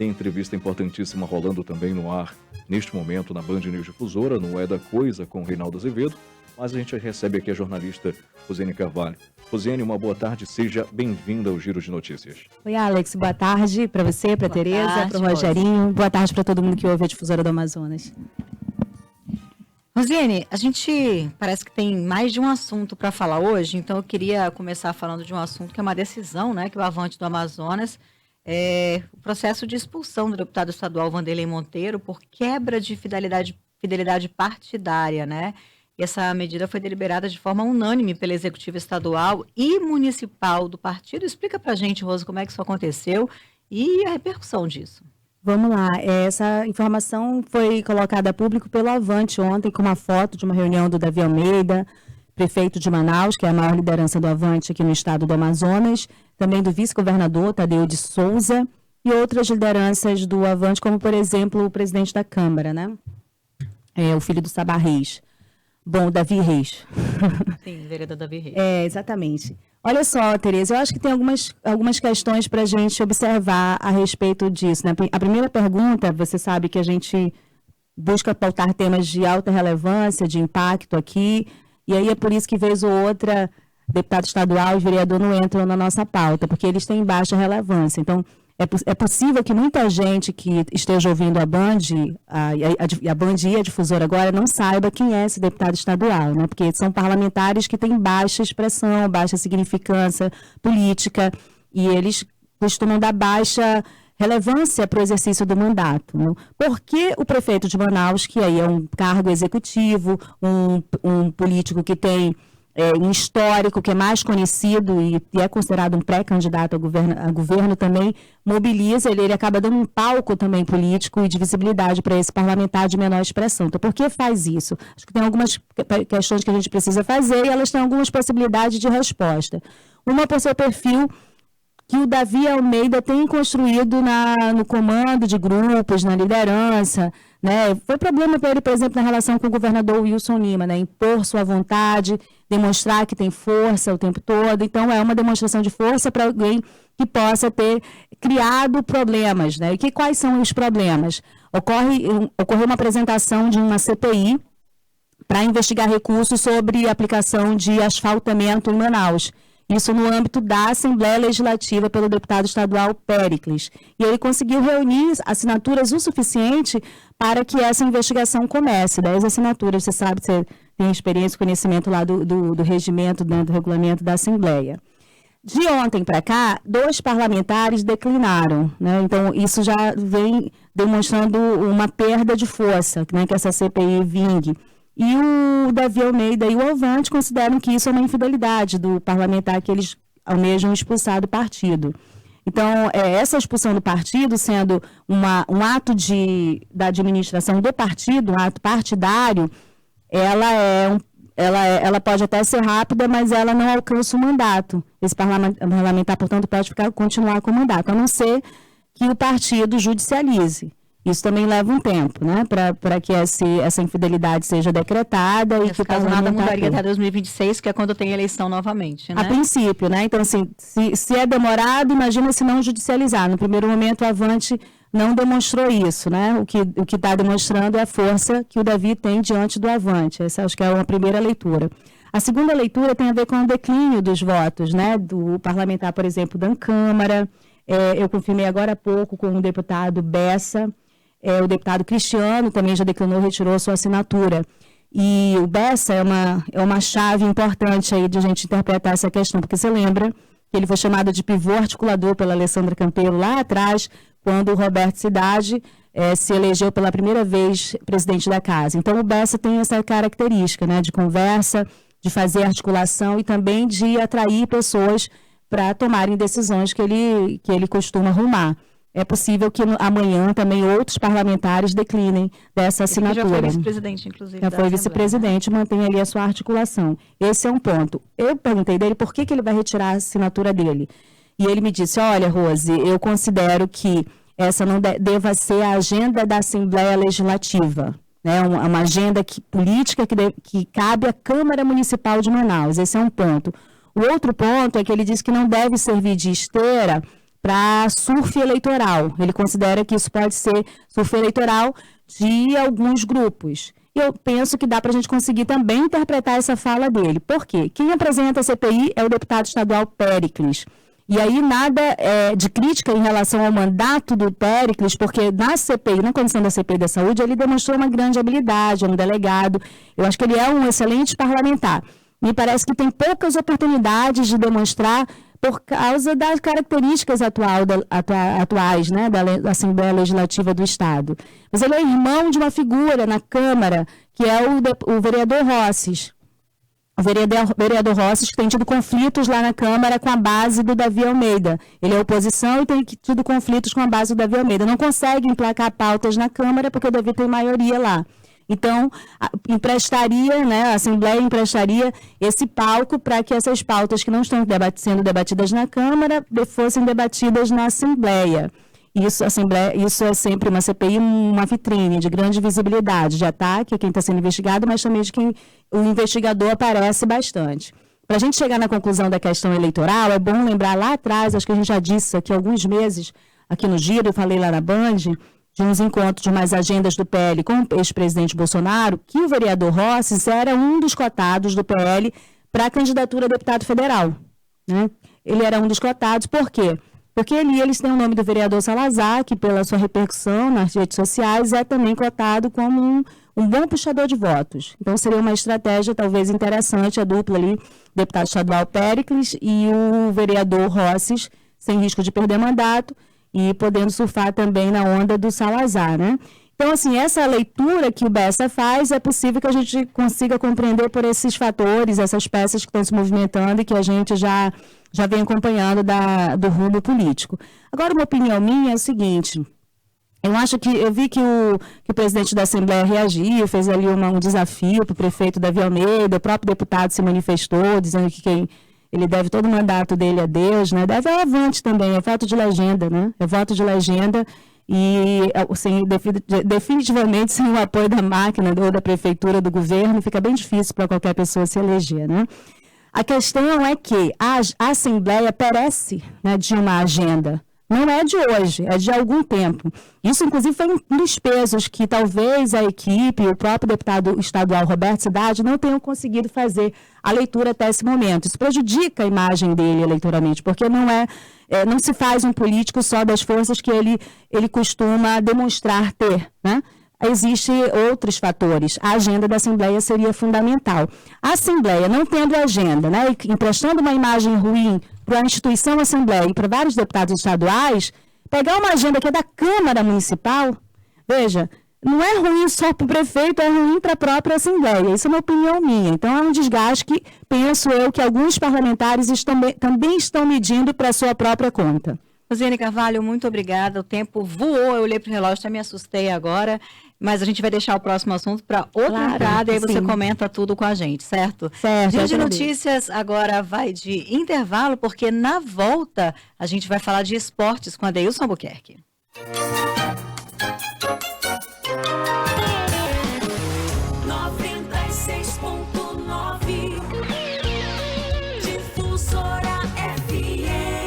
Tem entrevista importantíssima rolando também no ar, neste momento, na Band News Difusora, no É da Coisa, com o Reinaldo Azevedo. Mas a gente recebe aqui a jornalista Rosiane Carvalho. Rosiane, uma boa tarde, seja bem-vinda ao Giro de Notícias. Oi, Alex, boa tarde para você, para a Tereza, para o Rogerinho. Boa tarde para todo mundo que ouve a Difusora do Amazonas. Rosiane, a gente parece que tem mais de um assunto para falar hoje, então eu queria começar falando de um assunto que é uma decisão, né, que o Avante do Amazonas, o processo de expulsão do deputado estadual Wanderley Monteiro por quebra de fidelidade partidária, né? E essa medida foi deliberada de forma unânime pela executiva estadual e municipal do partido. Explica para a gente, Rosa, como é que isso aconteceu e a repercussão disso. Vamos lá, essa informação foi colocada a público pelo Avante ontem com uma foto de uma reunião do Davi Almeida, prefeito de Manaus, que é a maior liderança do Avante aqui no estado do Amazonas, também do vice-governador Tadeu de Souza e outras lideranças do Avante, como, por exemplo, o presidente da Câmara, né? O filho do Sabá Reis. Bom, Davi Reis. Sim, vereador Davi Reis. Exatamente. Olha só, Tereza, eu acho que tem algumas questões para a gente observar a respeito disso, né? A primeira pergunta, você sabe que a gente busca pautar temas de alta relevância, de impacto aqui, e aí é por isso que, vez ou outra, deputado estadual e vereador não entram na nossa pauta, porque eles têm baixa relevância. Então, é possível que muita gente que esteja ouvindo a Band, a Band e a Difusora agora, não saiba quem é esse deputado estadual, né? Porque são parlamentares que têm baixa expressão, baixa significância política, e eles costumam dar baixa relevância para o exercício do mandato, né? Por que o prefeito de Manaus, que aí é um cargo executivo, um político que tem um histórico que é mais conhecido e é considerado um pré-candidato a governo também, mobiliza, ele acaba dando um palco também político e de visibilidade para esse parlamentar de menor expressão. Então, por que faz isso? Acho que tem algumas questões que a gente precisa fazer e elas têm algumas possibilidades de resposta. Uma, por seu perfil que o Davi Almeida tem construído no comando de grupos, na liderança, né? Foi problema para ele, por exemplo, na relação com o governador Wilson Lima, né? Impor sua vontade, demonstrar que tem força o tempo todo. Então, é uma demonstração de força para alguém que possa ter criado problemas, né? E quais são os problemas? Ocorreu uma apresentação de uma CPI para investigar recursos sobre a aplicação de asfaltamento em Manaus. Isso no âmbito da Assembleia Legislativa pelo deputado estadual Péricles. E ele conseguiu reunir assinaturas o suficiente para que essa investigação comece. 10 assinaturas, você sabe, você tem experiência e conhecimento lá do regimento, né, do regulamento da Assembleia. De ontem para cá, 2 parlamentares declinaram, né? Então, isso já vem demonstrando uma perda de força, né, que essa CPI vingue. E o Davi Almeida e o Avante consideram que isso é uma infidelidade do parlamentar que eles almejam expulsar do partido. Então, essa expulsão do partido, sendo um ato da administração do partido, um ato partidário, ela pode até ser rápida, mas ela não alcança o mandato. Esse parlamentar, portanto, pode continuar com o mandato, a não ser que o partido judicialize. Isso também leva um tempo, né, para que essa infidelidade seja decretada. E que caso nada mudaria até 2026, que é quando tem eleição novamente, né? A princípio, né? Então, assim, se é demorado, imagina se não judicializar. No primeiro momento, o Avante não demonstrou isso, né? O que está demonstrando é a força que o Davi tem diante do Avante. Essa acho que é uma primeira leitura. A segunda leitura tem a ver com o declínio dos votos, né? Do parlamentar, por exemplo, da Câmara. Eu confirmei agora há pouco com o deputado Bessa. O deputado Cristiano também já declinou, retirou sua assinatura. E o Bessa é uma chave importante aí de a gente interpretar essa questão, porque você lembra que ele foi chamado de pivô articulador pela Alessandra Campeiro lá atrás, quando o Roberto Cidade se elegeu pela primeira vez presidente da casa. Então, o Bessa tem essa característica, né, de conversa, de fazer articulação e também de atrair pessoas para tomarem decisões que ele costuma arrumar. É possível que amanhã também outros parlamentares declinem dessa assinatura. Ele já foi vice-presidente, inclusive. Já foi vice-presidente, mantém ali a sua articulação. Esse é um ponto. Eu perguntei dele por que ele vai retirar a assinatura dele. E ele me disse, olha, Rose, eu considero que essa não deva ser a agenda da Assembleia Legislativa, né? Uma agenda política que cabe à Câmara Municipal de Manaus. Esse é um ponto. O outro ponto é que ele disse que não deve servir de esteira para surf eleitoral. Ele considera que isso pode ser surf eleitoral de alguns grupos. Eu penso que dá para a gente conseguir também interpretar essa fala dele. Por quê? Quem apresenta a CPI é o deputado estadual Péricles. E aí nada de crítica em relação ao mandato do Péricles, porque na CPI, na comissão da CPI da Saúde, ele demonstrou uma grande habilidade, é um delegado. Eu acho que ele é um excelente parlamentar. Me parece que tem poucas oportunidades de demonstrar por causa das características atuais, né, da Assembleia Legislativa do Estado. Mas ele é irmão de uma figura na Câmara, que é o vereador Rosses. O vereador Rosses que tem tido conflitos lá na Câmara com a base do Davi Almeida. Ele é oposição e tem tido conflitos com a base do Davi Almeida. Não consegue emplacar pautas na Câmara porque o Davi tem maioria lá. Então, emprestaria, né, a Assembleia emprestaria esse palco para que essas pautas que não estão sendo debatidas na Câmara fossem debatidas na Assembleia. Isso é sempre uma CPI, uma vitrine de grande visibilidade, de ataque a quem está sendo investigado, mas também de quem o investigador aparece bastante. Para a gente chegar na conclusão da questão eleitoral, é bom lembrar lá atrás, acho que a gente já disse aqui há alguns meses, aqui no Giro, eu falei lá na Band, de uns encontros, de umas agendas do PL com o ex-presidente Bolsonaro, que o vereador Rosses era um dos cotados do PL para a candidatura a deputado federal. Né? Ele era um dos cotados, por quê? Porque eles têm o nome do vereador Salazar, que pela sua repercussão nas redes sociais é também cotado como um bom puxador de votos. Então seria uma estratégia talvez interessante, a dupla ali, deputado estadual Péricles e o vereador Rosses, sem risco de perder mandato, e podendo surfar também na onda do Salazar, né? Então, assim, essa leitura que o Bessa faz, é possível que a gente consiga compreender por esses fatores, essas peças que estão se movimentando e que a gente já vem acompanhando do rumo político. Agora, uma opinião minha é o seguinte: eu vi que o presidente da Assembleia reagiu, fez ali um desafio para o prefeito Davi Almeida, o próprio deputado se manifestou, dizendo que ele deve todo o mandato dele a Deus, né? Deve ao Avante também, é voto de legenda, né? É voto de legenda e definitivamente sem o apoio da máquina ou da prefeitura, do governo, fica bem difícil para qualquer pessoa se eleger, né? A questão é que a Assembleia perece, né, de uma agenda. Não é de hoje, é de algum tempo. Isso, inclusive, foi um dos pesos que talvez a equipe, o próprio deputado estadual Roberto Cidade, não tenham conseguido fazer a leitura até esse momento. Isso prejudica a imagem dele eleitoralmente, porque não se faz um político só das forças que ele costuma demonstrar ter, né? Existem outros fatores. A agenda da Assembleia seria fundamental. A Assembleia, não tendo agenda, né, emprestando uma imagem ruim para a instituição Assembleia e para vários deputados estaduais, pegar uma agenda que é da Câmara Municipal, veja, não é ruim só para o prefeito, é ruim para a própria Assembleia. Isso é uma opinião minha. Então, é um desgaste que, penso eu, que alguns parlamentares também estão medindo para a sua própria conta. Rosiane Carvalho, muito obrigada. O tempo voou, eu olhei para o relógio, até me assustei agora, mas a gente vai deixar o próximo assunto para outra entrada e aí você comenta tudo com a gente, certo? Certo. Giro de Notícias agora vai de intervalo, porque na volta a gente vai falar de esportes com a Deilson Albuquerque.